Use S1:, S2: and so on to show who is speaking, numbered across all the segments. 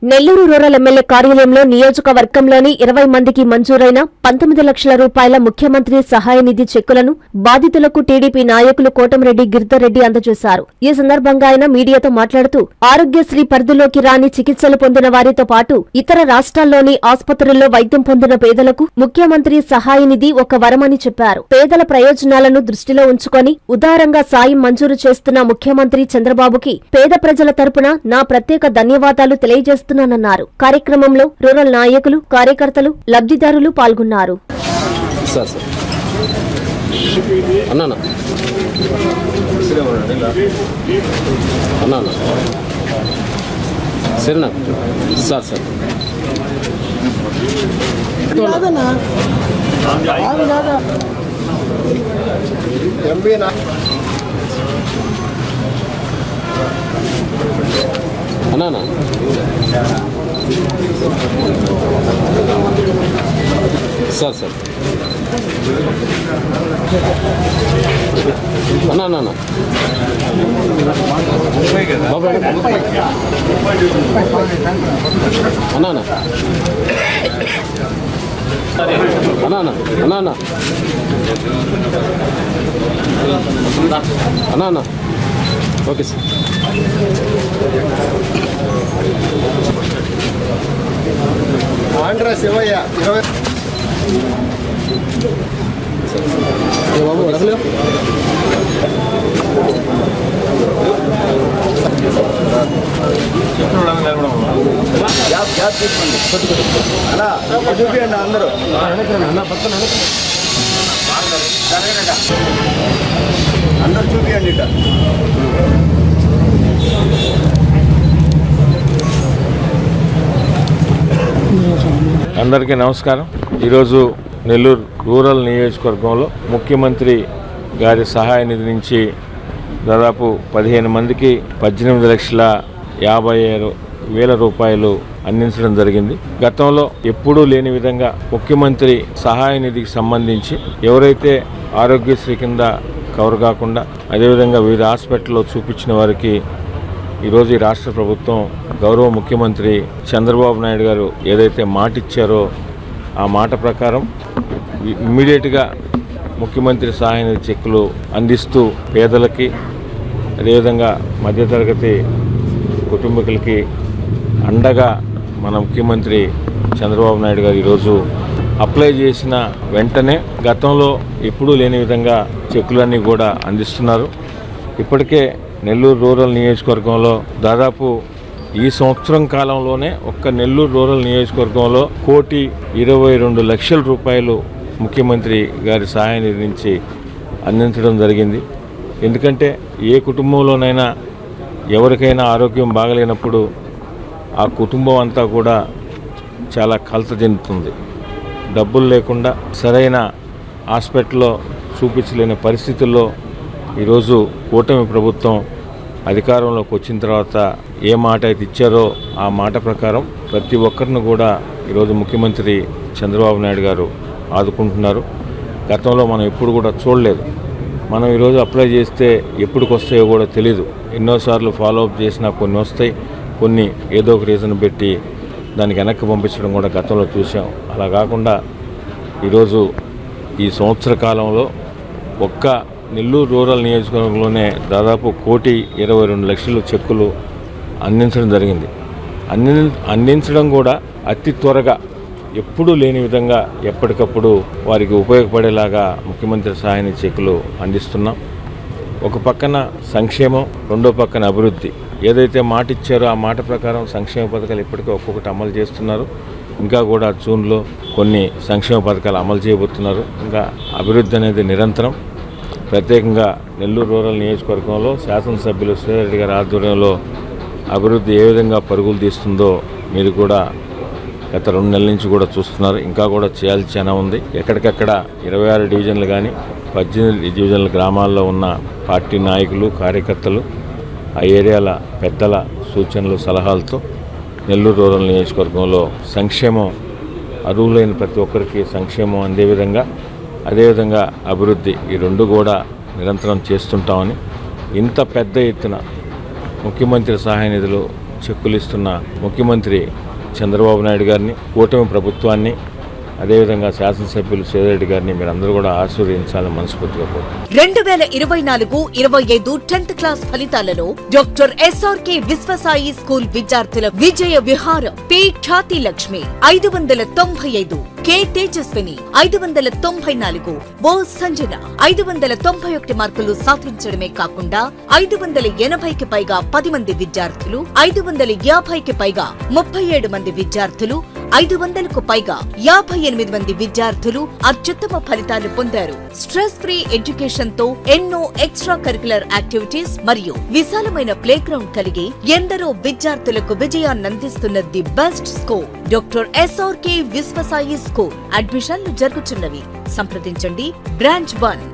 S1: Nellore rural MLA కార్యాలయంలో నియోజకవర్గంలోని 20 మందికి మంజూరైన 19 లక్షల రూపాయల ముఖ్యమంత్రి సహాయ నిధి చెక్కులను బాధితులకు టీడీపీ నాయకులు కోటమిరెడ్డి గిరిధర్రెడ్డి అందజేశారు. ఈ సందర్భంగా ఆయన మీడియాతో మాట్లాడుతూ ఆరోగ్యశ్రీ పరిధిలోకి రాని చికిత్సలు పొందిన వారితో పాటు ఇతర రాష్ట్రాల్లోని ఆసుపత్రుల్లో వైద్యం పొందిన పేదలకు ముఖ్యమంత్రి సహాయ నిధి ఒక వరమని చెప్పారు. పేదల ప్రయోజనాలను దృష్టిలో ఉంచుకొని ఉదారంగా సాయం మంజూరు చేస్తున్న ముఖ్యమంత్రి చంద్రబాబుకి పేద ప్రజల తరపున నా ప్రత్యేక ధన్యవాదాలు తెలియజేస్తున్నానన్నారు. కార్యక్రమంలో రూరల్ నాయకులు, కార్యకర్తలు, లబ్ధిదారులు పాల్గొన్నారు.
S2: అన్నా సార్ సార్ అన్నా అన్నా బాబు అన్నా అన్నా అన్నా అన్నా అన్నా అన్నా అన్నా ఓకే సార్.
S3: ఆంధ్ర శివయ్య 20
S2: బాబు అసలు
S3: గ్యాప్ తీసుకోండి అలా చూపించండి అందరూ అందరూ చూపించండి ఇట.
S4: అందరికీ నమస్కారం. ఈరోజు నెల్లూరు రూరల్ నియోజకవర్గంలో ముఖ్యమంత్రి గారి సహాయ నిధి నుంచి దాదాపు 15 మందికి 18,50,000 రూపాయలు అందించడం జరిగింది. గతంలో ఎప్పుడూ లేని విధంగా ముఖ్యమంత్రి సహాయ నిధికి సంబంధించి ఎవరైతే ఆరోగ్యశ్రీ కింద కవర్ కాకుండా అదేవిధంగా వివిధ హాస్పిటల్లో చూపించిన వారికి ఈరోజు ఈ రాష్ట్ర ప్రభుత్వం గౌరవ ముఖ్యమంత్రి చంద్రబాబు నాయుడు గారు ఏదైతే మాట ఇచ్చారో ఆ మాట ప్రకారం ఇమ్మీడియట్గా ముఖ్యమంత్రి సహాయ నిధి చెక్కులు అందిస్తూ పేదలకి అదేవిధంగా మధ్యతరగతి కుటుంబీకులకి అండగా మన ముఖ్యమంత్రి చంద్రబాబు నాయుడు గారు ఈరోజు అప్లై చేసిన వెంటనే గతంలో ఎప్పుడూ లేని విధంగా చెక్కులన్నీ కూడా అందిస్తున్నారు. ఇప్పటికే నెల్లూరు రూరల్ నియోజకవర్గంలో దాదాపు ఈ సంవత్సరం కాలంలోనే ఒక్క నెల్లూరు రూరల్ నియోజకవర్గంలో 1,22 లక్షల రూపాయలు ముఖ్యమంత్రి గారి సహాయ నిధి నుంచి అందించడం జరిగింది. ఎందుకంటే ఏ కుటుంబంలోనైనా ఎవరికైనా ఆరోగ్యం బాగలేనప్పుడు ఆ కుటుంబం అంతా కూడా చాలా కలత చెందుతుంది. డబ్బులు లేకుండా సరైన హాస్పిటల్లో చూపించలేని పరిస్థితుల్లో ఈరోజు కూటమి ప్రభుత్వం అధికారంలోకి వచ్చిన తర్వాత ఏ మాట అయితే ఇచ్చారో ఆ మాట ప్రకారం ప్రతి ఒక్కరిని కూడా ఈరోజు ముఖ్యమంత్రి చంద్రబాబు నాయుడు గారు ఆదుకుంటున్నారు. గతంలో మనం ఎప్పుడు కూడా చూడలేదు. మనం ఈరోజు అప్లై చేస్తే ఎప్పటికి వస్తాయో కూడా తెలీదు. ఎన్నోసార్లు ఫాలోఅప్ చేసినా కొన్ని వస్తాయి, కొన్ని ఏదో ఒక రీజన్ పెట్టి దానికి వెనక్కి పంపించడం కూడా గతంలో చూసాం. అలా కాకుండా ఈరోజు ఈ సంవత్సర కాలంలో ఒక్క నెల్లూరు రూరల్ నియోజకవర్గంలోనే దాదాపు 1,22 లక్షల చెక్కులు అందించడం జరిగింది. అందించడం కూడా అతి త్వరగా ఎప్పుడూ లేని విధంగా ఎప్పటికప్పుడు వారికి ఉపయోగపడేలాగా ముఖ్యమంత్రి సహాయ నిధి చెక్కులు అందిస్తున్నాం. ఒక పక్కన సంక్షేమం, రెండో పక్కన అభివృద్ధి. ఏదైతే మాట ఇచ్చారో ఆ మాట ప్రకారం సంక్షేమ పథకాలు ఇప్పటికే ఒక్కొక్కటి అమలు చేస్తున్నారు. ఇంకా కూడా జూన్లో కొన్ని సంక్షేమ పథకాలు అమలు చేయబోతున్నారు. ఇంకా అభివృద్ధి అనేది నిరంతరం. ప్రత్యేకంగా నెల్లూరు రూరల్ నియోజకవర్గంలో శాసనసభ్యులు శ్రీధర్రెడ్డి గారి ఆధ్వర్యంలో అభివృద్ధి ఏ విధంగా పరుగులు తీస్తుందో మీరు కూడా గత 2 నెలల నుంచి కూడా చూస్తున్నారు. ఇంకా కూడా చేయాల్సి చాలా ఉంది. ఎక్కడికక్కడ 26 డివిజన్లు కానీ 18 డివిజన్ల గ్రామాల్లో ఉన్న పార్టీ నాయకులు, కార్యకర్తలు, ఆ ఏరియాల పెద్దల సూచనలు, సలహాలతో నెల్లూరు రూరల్ నియోజకవర్గంలో సంక్షేమం, అర్హులైన ప్రతి ఒక్కరికి సంక్షేమం అందే విధంగా, అదేవిధంగా అభివృద్ధి, ఈ రెండు కూడా నిరంతరం చేస్తుంటామని, ఇంత పెద్ద ఎత్తున ముఖ్యమంత్రి సహాయ నిధులు చెక్కులు ఇస్తున్న ముఖ్యమంత్రి చంద్రబాబు నాయుడు గారిని, కూటమి ప్రభుత్వాన్ని, అదేవిధంగా శాసనసభ్యులు సేదరెడ్డి గారిని మీరందరూ కూడా ఆశీర్వదించాలని మనస్ఫూర్తిగా కోరుతున్నాను.
S5: 2024-25 10th క్లాస్ ఫలితాలలో డాక్టర్ ఎస్ఆర్కే విశ్వసాయి స్కూల్ విద్యార్థుల విజయ విహారం. పి ఖ్యాతి లక్ష్మి 595, కె తేజస్విని 594, ఓ సంజన 591 మార్కులు సాధించడమే కాకుండా 580కి పైగా 10 మంది విద్యార్థులు, 550కి పైగా 37 మంది విద్యార్థులు, 500కు పైగా 58 మంది విద్యార్థులు అత్యుత్తమ ఫలితాలు పొందారు. స్ట్రెస్ ఫ్రీ ఎడ్యుకేషన్ తో ఎన్నో ఎక్స్ట్రా కరిక్యులర్ యాక్టివిటీస్ మరియు విశాలమైన ప్లే గ్రౌండ్ కలిగి ఎందరో విద్యార్థులకు విజయాన్నందిస్తున్న the best school doctor SRK Vishwasai school. అడ్మిషన్లు జరుగుతున్నవి. సంప్రదించండి. Branch 1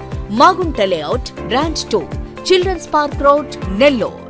S5: Magunta layout, branch 2 children's park road, Nellore.